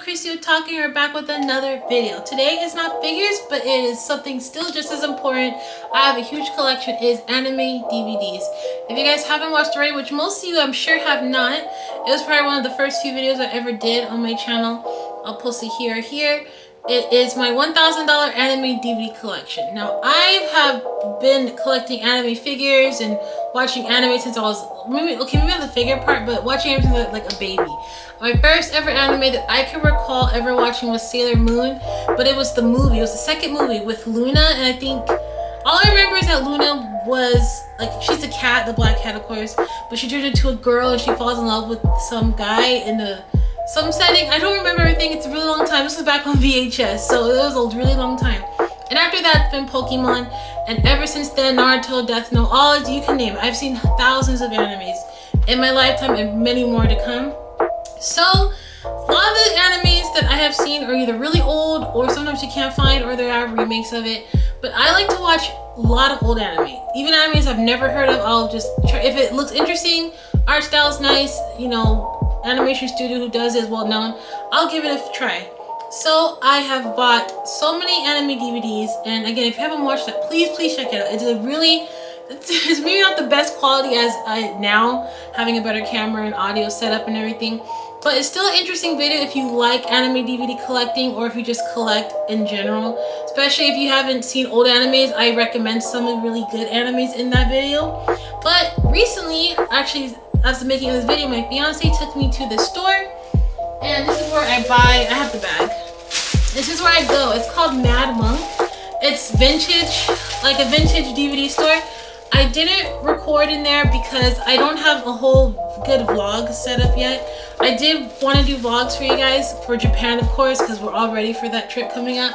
Chrissy talking. We're back with another video. Today is not figures, but it is something still just as important. I have a huge collection. It is anime DVDs. If you guys haven't watched already, which most of you I'm sure have not, it was probably one of the first few videos I ever did on my channel. I'll post it here or here. It is my $1,000 anime DVD collection. Now, I have been collecting anime figures and watching anime since I was, maybe not the figure part, but watching anime since like a baby. My first ever anime that I can recall ever watching was Sailor Moon, but it was the movie. It was the second movie with Luna, and I think all I remember is that Luna was like, she's a cat, the black cat of course, but she turns into a girl and she falls in love with some guy in some setting. I don't remember everything. It's a really long time. This was back on VHS, so it was a really long time. And after that, it's been Pokemon, and ever since then, Naruto, Death Note, all you can name it. I've seen thousands of animes in my lifetime and many more to come. So a lot of the animes that I have seen are either really old or sometimes you can't find, or there are remakes of it. But I like to watch a lot of old anime. Even animes I've never heard of, I'll just try. If it looks interesting, art style is nice, you know, animation studio who does it is well known, I'll give it a try. So I have bought so many anime DVDs, and again, if you haven't watched that, please check it out. It's maybe not the best quality as I now, having a better camera and audio setup and everything, but it's still an interesting video if you like anime DVD collecting, or if you just collect in general. Especially if you haven't seen old animes, I recommend some of really good animes in that video. But recently, actually, after making this video, my fiance took me to the store, and this is where I have the bag. This is where I go. It's called Mad Monk. It's vintage, like a vintage DVD store. I didn't record in there because I don't have a whole good vlog set up yet. I did want to do vlogs for you guys for Japan, of course, because we're all ready for that trip coming up.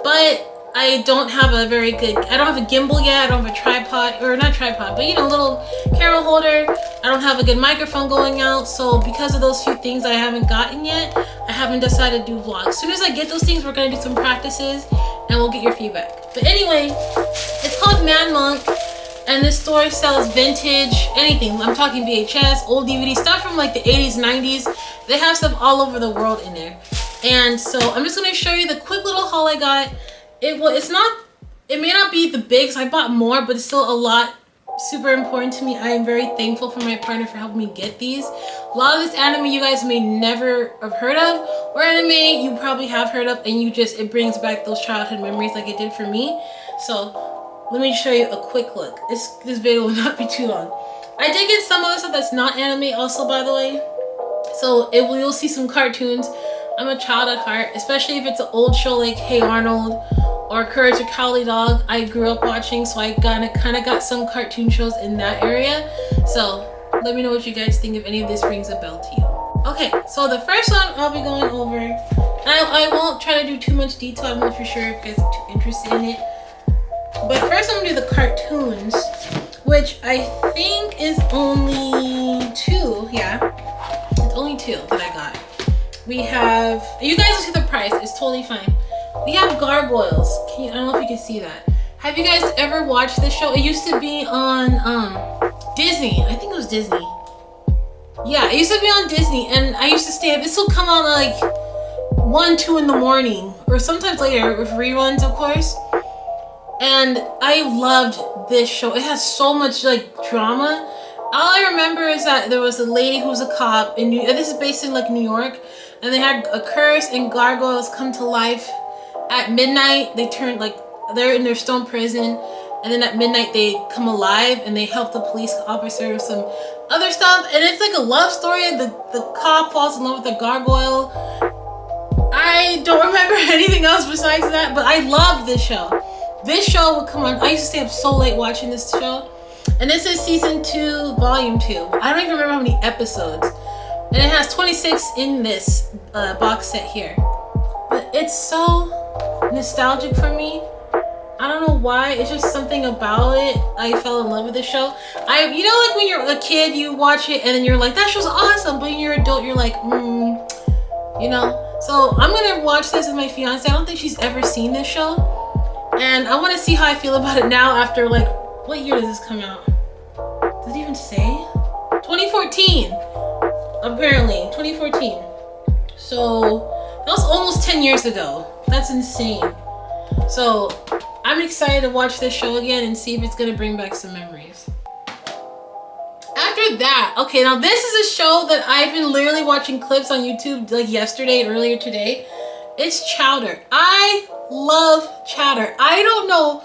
But I don't have a very good, I don't have a gimbal yet. I don't have a tripod, or not tripod, but you know, little camera holder. I don't have a good microphone going out. So because of those few things I haven't gotten yet, I haven't decided to do vlogs. As soon as I get those things, we're going to do some practices and we'll get your feedback. But anyway, it's called Mad Monk. And this store sells vintage, anything. I'm talking VHS, old DVD, stuff from like the 80s, 90s. They have stuff all over the world in there. And so I'm just gonna show you the quick little haul I got. It may not be the big, so I bought more, but it's still a lot super important to me. I am very thankful for my partner for helping me get these. A lot of this anime you guys may never have heard of, or anime you probably have heard of, and it brings back those childhood memories like it did for me. So let me show you a quick look. This video will not be too long. I did get some other stuff that's not anime also, by the way. So you'll see some cartoons. I'm a child at heart, especially if it's an old show like Hey Arnold or Courage the Cowardly Dog. I grew up watching, so I kind of got some cartoon shows in that area. So let me know what you guys think, if any of this rings a bell to you. Okay, so the first one I'll be going over, and I won't try to do too much detail. I'm not for sure if you guys are too interested in it. But first I'm gonna do the cartoons, which I think is only 2. Yeah, it's only 2 that I got. We have, you guys will see the price, it's totally fine. We have Gargoyles. I don't know if you can see that. Have you guys ever watched this show? It used to be on Disney. I think it was Disney. Yeah, it used to be on Disney, and I used to stay up. This will come on like 1, 2 in the morning, or sometimes later with reruns, of course. And I loved this show. It has so much like drama. All I remember is that there was a lady who was a cop in this is based in like New York, and they had a curse, and gargoyles come to life at midnight. They turn, like, they're in their stone prison, and then at midnight they come alive and they help the police officer with some other stuff. And it's like a love story. The cop falls in love with a gargoyle. I don't remember anything else besides that, but I loved this show. This show would come on. I used to stay up so late watching this show. And this is season 2, volume 2. I don't even remember how many episodes. And it has 26 in this box set here. But it's so nostalgic for me. I don't know why. It's just something about it. I fell in love with this show. You know, like when you're a kid, you watch it and then you're like, that show's awesome. But when you're an adult, you're like, you know. So I'm going to watch this with my fiance. I don't think she's ever seen this show. And I want to see how I feel about it now after, like, what year does this come out? Does it even say? 2014. Apparently, 2014. So That was almost 10 years ago. That's insane. So I'm excited to watch this show again and see if it's gonna bring back some memories. After that, okay, now this is a show that I've been literally watching clips on YouTube like yesterday and earlier today. It's Chowder. I love Chowder. I don't know.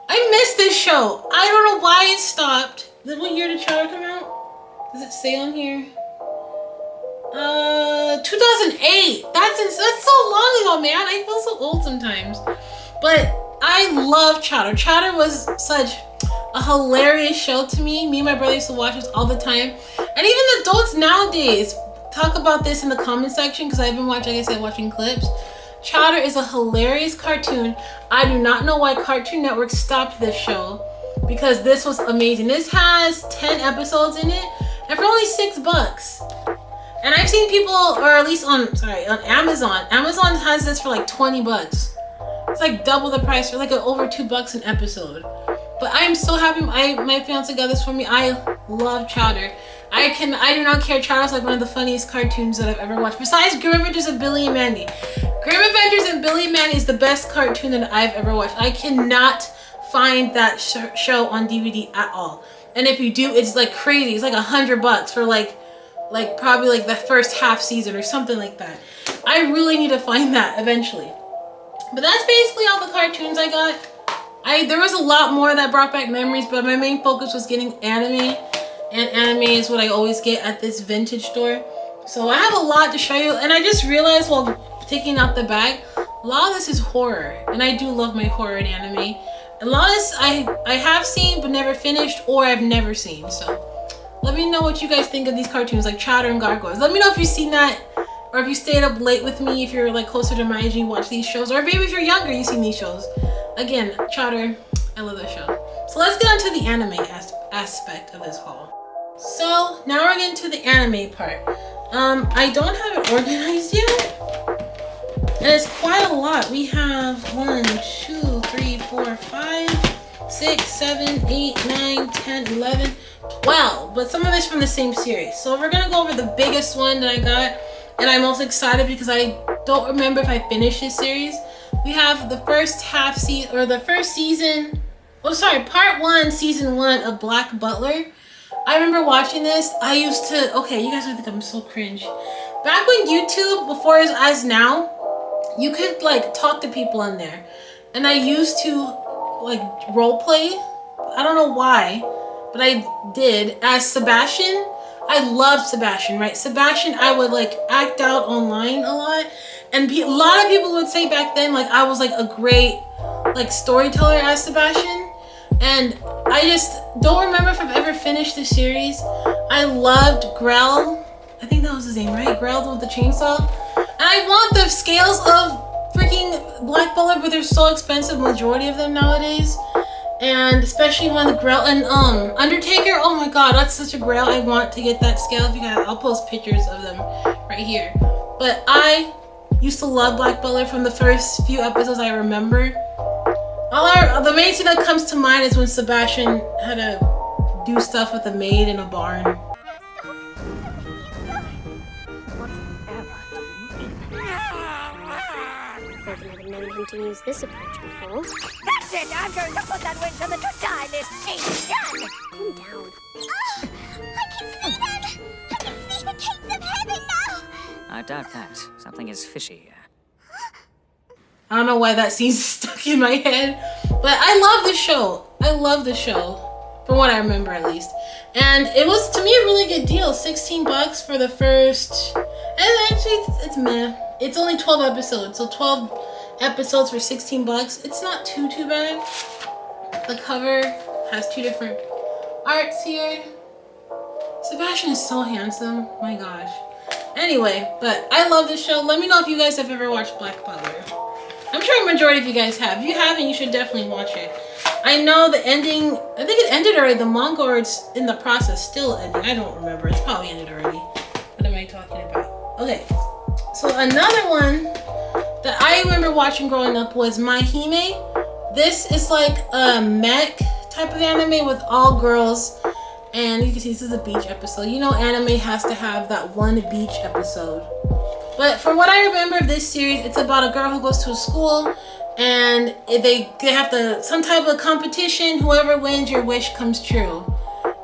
I missed this show. I don't know why it stopped. What year did Chowder come out? Does it say on here? 2008. That's so long ago, man. I feel so old sometimes. But I love Chowder. Chowder was such a hilarious show to me. Me and my brother used to watch this all the time. And even adults nowadays talk about this in the comment section because I've been watching, like I said, watching clips. Chowder is a hilarious cartoon. I do not know why Cartoon Network stopped this show because this was amazing. This has 10 episodes in it and for only $6. And I've seen people, or at least on Amazon. Amazon has this for like 20 bucks. It's like double the price for like over $2 an episode. But I am so happy my fiance got this for me. I love Chowder. I do not care. Chowder's like one of the funniest cartoons that I've ever watched. Besides Grim Adventures of Billy and Mandy. Grim Adventures and Billy and Mandy is the best cartoon that I've ever watched. I cannot find that show on DVD at all. And if you do, it's like crazy. It's like $100 for like probably like the first half season or something like that. I really need to find that eventually. But that's basically all the cartoons I got. There was a lot more that brought back memories, but my main focus was getting anime. And anime is what I always get at this vintage store. So I have a lot to show you. And I just realized while taking out the bag, a lot of this is horror. And I do love my horror and anime. A lot of this I have seen but never finished, or I've never seen. So let me know what you guys think of these cartoons like Chowder and Gargoyles. Let me know if you've seen that, or if you stayed up late with me, if you're like closer to my age and you watch these shows, or maybe if you're younger you've seen these shows. Again, Chowder, I love that show. So let's get on to the anime aspect of this haul. So now we're getting to the anime part. I don't have it organized yet, and it's quite a lot. We have 1, 2, 3, 4, 5, 6, 7, 8, 9, 10, 11, 12, but some of it's from the same series. So we're gonna go over the biggest one that I got, and I'm also excited because I don't remember if I finished this series. We have the first season, part 1, season 1 of Black Butler. I remember watching this. Okay, you guys are think I'm so cringe. Back when YouTube, before it was as now, you could like talk to people in there. And I used to like role play. I don't know why, but I did as Sebastian. I loved Sebastian, right? Sebastian, I would like act out online a lot. And a lot of people would say back then, like I was like a great like storyteller as Sebastian. And I just don't remember if I've ever finished the series. I loved Grell. I think that was his name, right? Grell with the chainsaw. And I want the scales of freaking Black Butler, but they're so expensive, majority of them nowadays. And especially one of the Grell and Undertaker. Oh my god, that's such a Grell. I want to get that scale. If you guys, I'll post pictures of them right here. But I used to love Black Butler from the first few episodes I remember. The main scene that comes to mind is when Sebastian had to do stuff with a maid in a barn. I've never known him to use this approach before. That's it! I'm going to put that winch on the to-die list. It's done! Calm down. Oh, I can see them! I can see the gates of heaven now! I doubt that. Something is fishy here. I don't know why that scene's stuck in my head, but I love this show. I love this show, from what I remember at least. And it was, to me, a really good deal. $16 for the first, and actually it's meh. It's only 12 episodes, so 12 episodes for $16. It's not too bad. The cover has 2 different arts here. Sebastian is so handsome, my gosh. Anyway, but I love this show. Let me know if you guys have ever watched Black Butler. I'm sure a majority of you guys have. If you haven't, you should definitely watch it. I know the ending, I think it ended already. The manga, or it's in the process, still ending. I don't remember. It's probably ended already. What am I talking about? Okay, so another one that I remember watching growing up was Mai-HiME. This is like a mech type of anime with all girls. And you can see this is a beach episode. You know anime has to have that one beach episode. But from what I remember of this series, it's about a girl who goes to a school and they have some type of competition. Whoever wins, your wish comes true.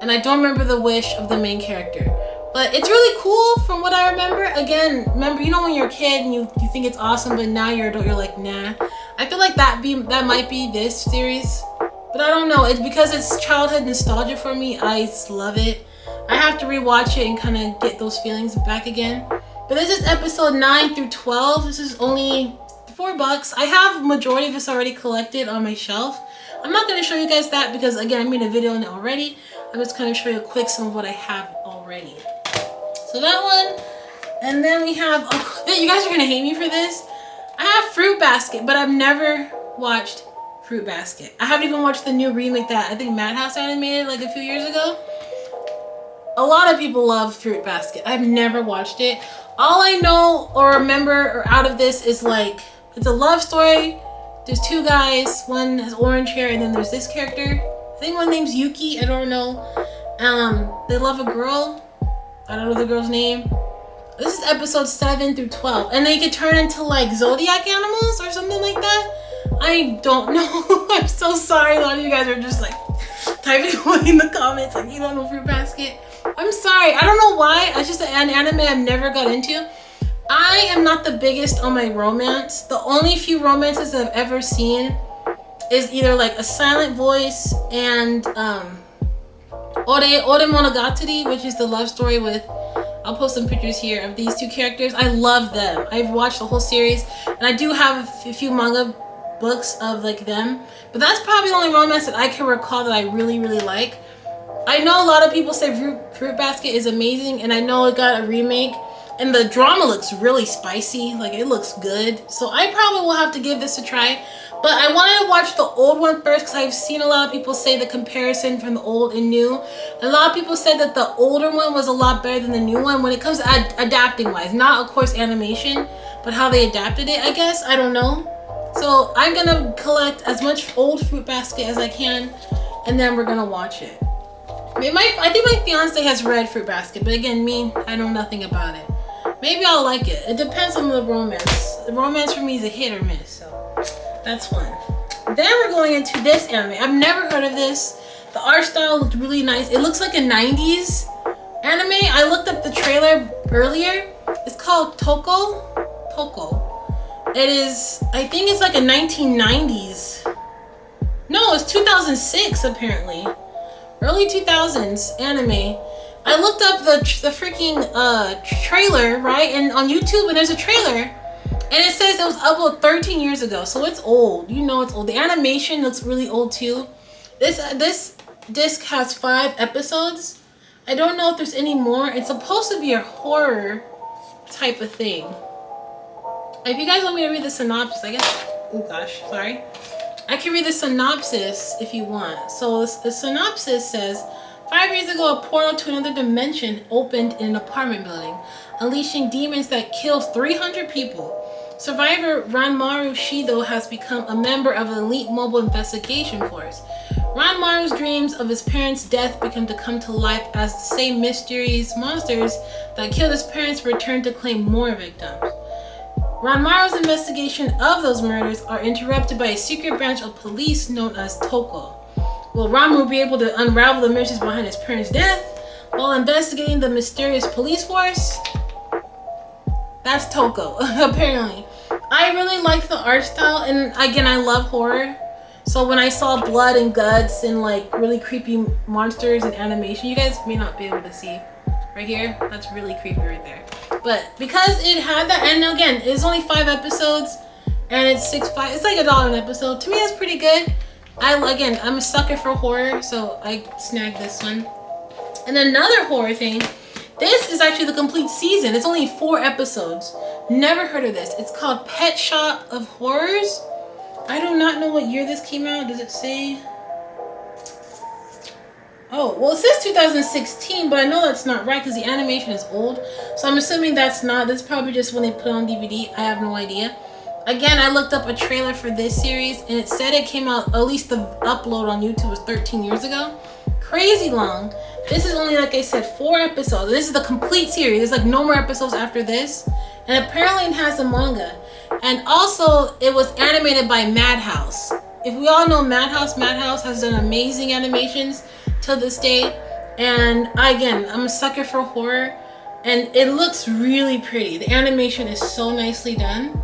And I don't remember the wish of the main character. But it's really cool from what I remember. Again, remember, you know when you're a kid and you think it's awesome, but now you're adult, you're like, nah. I feel like that might be this series. But I don't know. It's because it's childhood nostalgia for me. I just love it. I have to rewatch it and kind of get those feelings back again. But this is episode 9 through 12. This is only $4. I have majority of this already collected on my shelf. I'm not going to show you guys that because, again, I made a video on it already. I'm just going to show you quick some of what I have already. So that one. And then we have, you guys are going to hate me for this. I have Fruit Basket, but I've never watched Fruit Basket. I haven't even watched the new remake that I think Madhouse animated like a few years ago. A lot of people love Fruit Basket. I've never watched it. All I know or remember or out of this is like, it's a love story. There's two guys. One has orange hair and then there's this character. I think one name's Yuki. I don't know. They love a girl. I don't know the girl's name. This is episode 7 through 12. And they could turn into like zodiac animals or something like that. I don't know. I'm so sorry. A lot of you guys are just like typing away in the comments like you don't know Fruit Basket. I'm sorry. I don't know why. It's just an anime I've never got into. I am not the biggest on my romance. The only few romances I've ever seen is either like A Silent Voice and Ore Monogatari, which is the love story with, I'll post some pictures here of these two characters. I love them. I've watched the whole series and I do have a few manga books of like them, but that's probably the only romance that I can recall that I really like. I know a lot of people say Fruit Basket is amazing, and I know it got a remake and the drama looks really spicy, like it looks good, so I probably will have to give this a try. But I wanted to watch the old one first because I've seen a lot of people say the comparison from the old and new. A lot of people said that the older one was a lot better than the new one when it comes to adapting wise, not of course animation, but how they adapted it, I guess. I don't know. So I'm gonna collect as much old Fruit Basket as I can, and then we're gonna watch it. I think my fiance has read Fruit Basket, but again, I know nothing about it. Maybe I'll like it. It depends on the romance. The romance for me is a hit or miss, so that's one. Then we're going into this anime. I've never heard of this. The art style looked really nice. It looks like a 90s anime. I looked up the trailer earlier. It's called Toko. It is, I think it's like a 1990s. No, it's 2006 apparently. Early 2000s anime. I looked up the freaking trailer, right? And on YouTube, and there's a trailer. And it says it was uploaded 13 years ago. So it's old. You know it's old. The animation looks really old too. This disc has 5 episodes. I don't know if there's any more. It's supposed to be a horror type of thing. If you guys want me to read the synopsis, I guess. Oh gosh, sorry. I can read the synopsis if you want. So the synopsis says, 5 years ago, a portal to another dimension opened in an apartment building, unleashing demons that killed 300 people. Survivor Ranmaru Shido has become a member of an elite mobile investigation force. Ranmaru's dreams of his parents' death begin to come to life as the same mysterious monsters that killed his parents return to claim more victims. Ranmaru's investigation of those murders are interrupted by a secret branch of police known as Toko. Will Ranmaru be able to unravel the mysteries behind his parents' death while investigating the mysterious police force? That's Toko, apparently. I really like the art style, and again, I love horror. So when I saw blood and guts and like really creepy monsters and animation, you guys may not be able to see right here. That's really creepy right there. But because it had that, and again, it's only 5 episodes, and it's $6.5. It's like $1 an episode. To me, that's pretty good. Again, I'm a sucker for horror, so I snagged this one. And another horror thing. This is actually the complete season. It's only 4 episodes. Never heard of this. It's called Pet Shop of Horrors. I do not know what year this came out. Does it say? Oh, well, it says 2016, but I know that's not right because the animation is old. So I'm assuming that's not. That's probably just when they put it on DVD. I have no idea. Again, I looked up a trailer for this series, and it said it came out, at least the upload on YouTube was 13 years ago. Crazy long. This is only, like I said, 4 episodes. This is the complete series. There's like no more episodes after this. And apparently it has a manga. And also, it was animated by Madhouse. If we all know Madhouse has done amazing animations till this day. And again, I'm a sucker for horror. And it looks really pretty. The animation is so nicely done.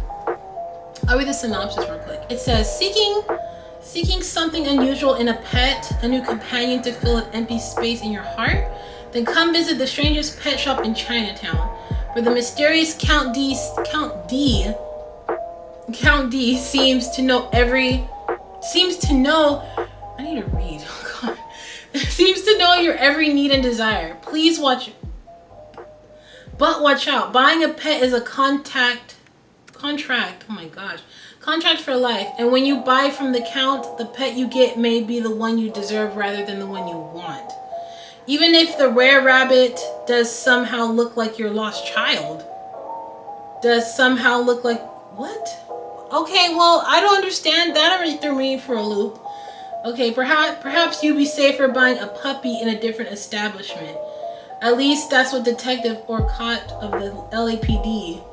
I'll read the synopsis real quick. It says, seeking something unusual in a pet, a new companion to fill an empty space in your heart? Then come visit the strangest pet shop in Chinatown, where the mysterious Count D seems to know your every need and desire. Please watch out. Buying a pet is a contract for life. And when you buy from the Count, the pet you get may be the one you deserve rather than the one you want. Even if the rare rabbit does somehow look like your lost child. What? Okay, well, I don't understand. That already threw me for a loop. Okay, perhaps you'd be safer buying a puppy in a different establishment. At least that's what Detective Orcott of the LAPD.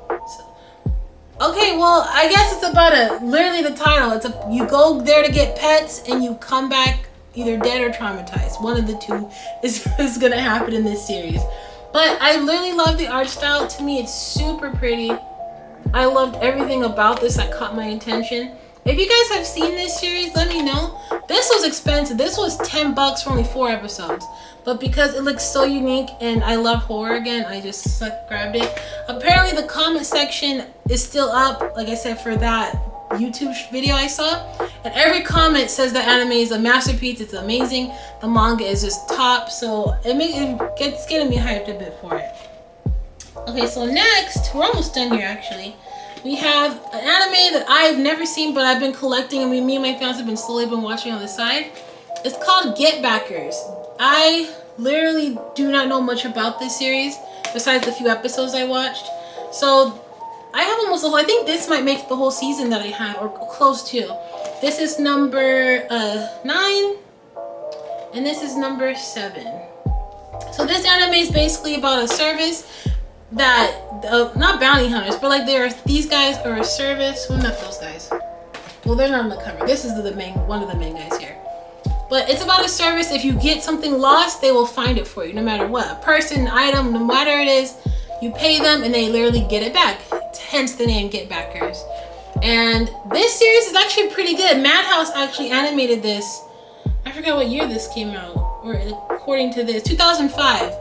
Okay, well, I guess it's about literally the title. You go there to get pets and you come back either dead or traumatized. One of the two is gonna happen in this series. But I literally love the art style. To me, it's super pretty. I loved everything about this that caught my attention. If you guys have seen this series, let me know. This was expensive. This was $10 for only 4 episodes. But because it looks so unique and I love horror again, I just grabbed it. Apparently the comment section is still up, like I said, for that YouTube video I saw. And every comment says the anime is a masterpiece. It's amazing. The manga is just top. So it's getting me hyped a bit for it. Okay, so next, we're almost done here actually. We have an anime that I've never seen, but I've been collecting, and me and my fans have been slowly watching on the side. It's called Get Backers. I literally do not know much about this series besides the few episodes I watched. So I have almost I think this might make the whole season that I have, or close to. This is number 9, and this is number 7. So this anime is basically about a service that not bounty hunters, but like these guys are a service. Well, not those guys. Well, they're not on the cover. This is one of the main guys here. But it's about a service. If you get something lost, they will find it for you, no matter what. A person, item, no matter it is, you pay them and they literally get it back. Hence the name Get Backers. And this series is actually pretty good. Madhouse actually animated this. I forgot what year this came out, or according to this, 2005.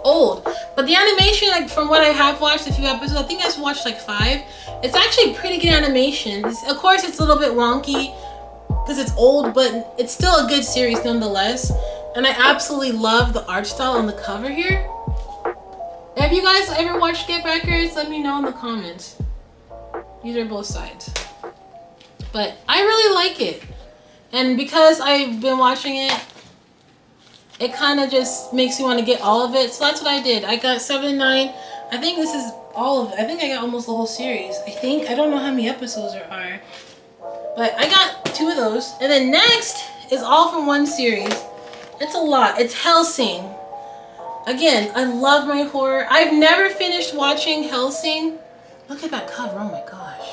Old, but the animation, like from what I have watched a few episodes, I think I've watched like 5. It's actually pretty good animation. Of course, it's a little bit wonky because it's old, but it's still a good series nonetheless. And I absolutely love the art style on the cover here. Have you guys ever watched Get Backers? Let me know in the comments. These are both sides. But I really like it. And because I've been watching it, it kind of just makes you want to get all of it. So that's what I did. I got 7 and 9. I think this is all of it. I think I got almost the whole series. I don't know how many episodes there are. But I got 2 of those. And then next is all from one series. It's a lot. It's Hellsing. Again, I love my horror. I've never finished watching Hellsing. Look at that cover. Oh my gosh.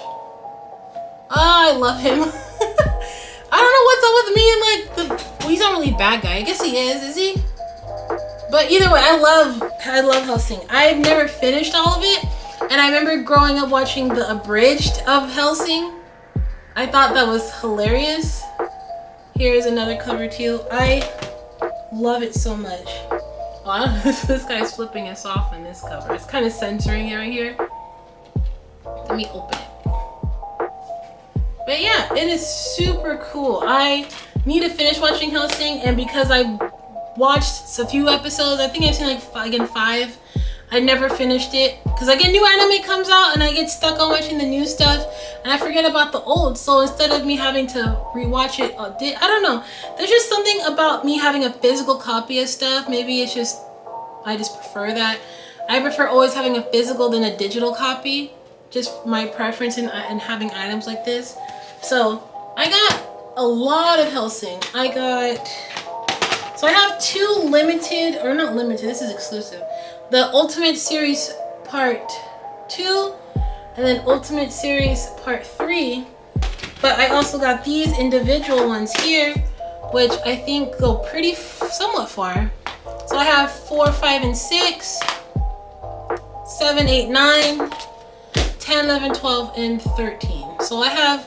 Oh, I love him. I don't know what's up with me and like well, he's not really a bad guy. I guess he is he? But either way, I love Hellsing. I've never finished all of it, and I remember growing up watching the abridged of Hellsing. I thought that was hilarious. Here's another cover too. I love it so much. Oh, I don't know if this guy's flipping us off in this cover. It's kind of censoring it right here. Let me open it. But yeah, it is super cool. I need to finish watching Hellsing, and because I watched a few episodes, I think I've seen like 5. I never finished it because again, new anime comes out and I get stuck on watching the new stuff and I forget about the old. So instead of me having to rewatch it, I don't know. There's just something about me having a physical copy of stuff. Maybe it's just I just prefer that. I prefer always having a physical than a digital copy. Just my preference in having items like this. So I got a lot of Hellsing. I have 2 limited, or not limited, this is exclusive. The Ultimate Series Part 2, and then Ultimate Series Part 3. But I also got these individual ones here, which I think go pretty somewhat far. So I have 4, 5, and 6, 7, 8, 9, 10, 11, 12, and 13. So I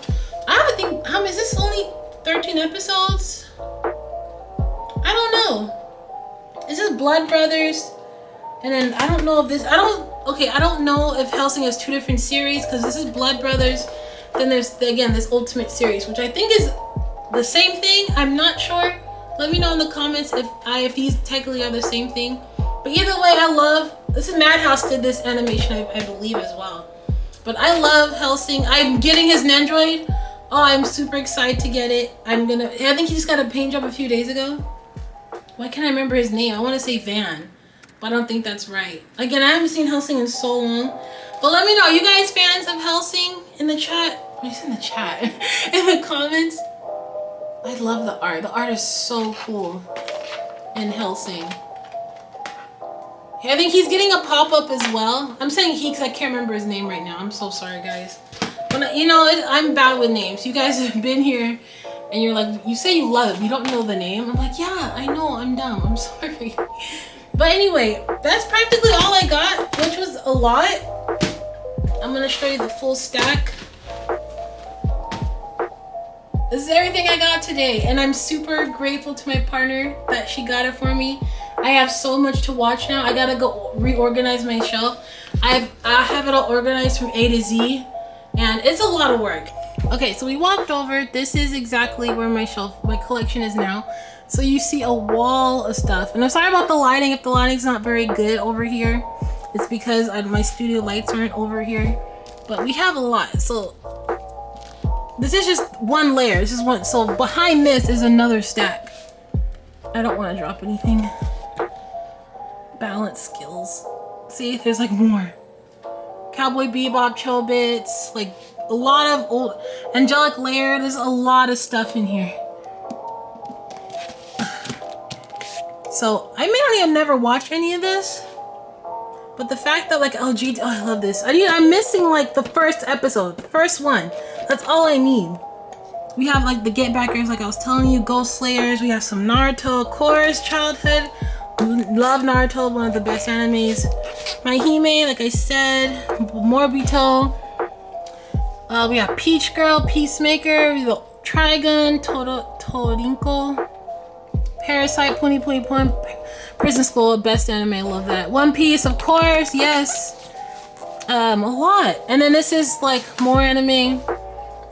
think, how many, is this only 13 episodes? I don't know. Is this Blood Brothers? And then I don't know if this, I don't know if Hellsing has 2 different series, because this is Blood Brothers. Then there's, again, this Ultimate Series, which I think is the same thing. I'm not sure. Let me know in the comments if these technically are the same thing. But either way, this is Madhouse did this animation, I believe, as well. But I love Hellsing. I'm getting his Nendroid. Oh, I'm super excited to get it. I think he just got a paint job a few days ago. Why can't I remember his name? I want to say Van, but I don't think that's right. Again, I haven't seen Hellsing in so long. But let me know, you guys fans of Hellsing in the chat? What's in the chat? In the comments. I love the art. The art is so cool in Hellsing. I think he's getting a pop-up as well. I'm saying he because I can't remember his name right now. I'm so sorry, guys. But you know, I'm bad with names. You guys have been here and you're like, you say you love it, you don't know the name. I'm like, yeah, I know, I'm dumb. I'm sorry. But anyway, that's practically all I got, which was a lot. I'm gonna show you the full stack. This is everything I got today, and I'm super grateful to my partner that she got it for me. I have so much to watch now. I gotta go reorganize my shelf. I have it all organized from A to Z, and it's a lot of work. Okay, so we walked over. This is exactly where my collection is now. So you see a wall of stuff, and I'm sorry about the lighting. If the lighting's not very good over here, it's because my studio lights aren't over here. But we have a lot. So this is just one layer. This is one. So behind this is another stack. I don't want to drop anything. Balance skills. See, there's like more. Cowboy Bebop, Chobits, like a lot of old Angelic Lair. There's a lot of stuff in here. So I may not even never watch any of this, but the fact that like LG, oh, I love this. I'm missing like the first episode, the first one. That's all I need. We have like the Get Backers, like I was telling you, Ghost Slayers. We have some Naruto, of course, childhood. Love Naruto, one of the best animes. Mai-HiME, like I said, Morbito. We have Peach Girl, Peacemaker, we have Trigun, Torinko, Parasite, Puni Puni Pun, Prison School, best anime, I love that. One Piece, of course, yes. A lot. And then this is like more anime.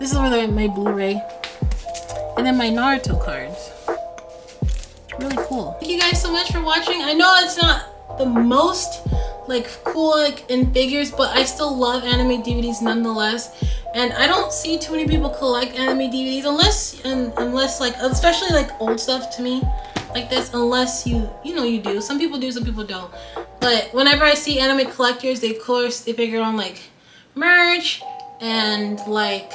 This is where my Blu-ray. And then my Naruto cards. Really cool. Thank you guys so much for watching. I know it's not the most like cool like in figures, but I still love anime DVDs nonetheless. And I don't see too many people collect anime DVDs unless like, especially like old stuff to me like this, unless you know you do. Some people do, some people don't. But whenever I see anime collectors, they of course they figure on like merch and like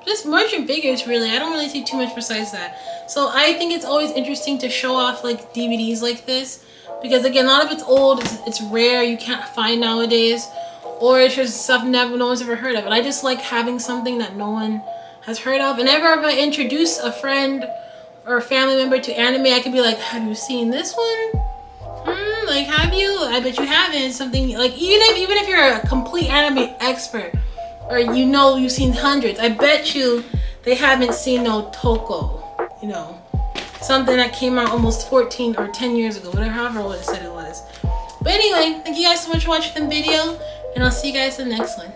just merch and figures really. I don't really see too much besides that. So I think it's always interesting to show off like DVDs like this, because again, a lot of it's old, it's rare, you can't find nowadays, or it's just stuff no one's ever heard of. And I just like having something that no one has heard of. And if I introduce a friend or a family member to anime, I could be like, have you seen this one? Like, have you? I bet you haven't. Something like, even if you're a complete anime expert, or you've seen hundreds, I bet you they haven't seen no Toko, something that came out almost 14 or 10 years ago, however old it said it was. But anyway, thank you guys so much for watching the video, and I'll see you guys in the next one.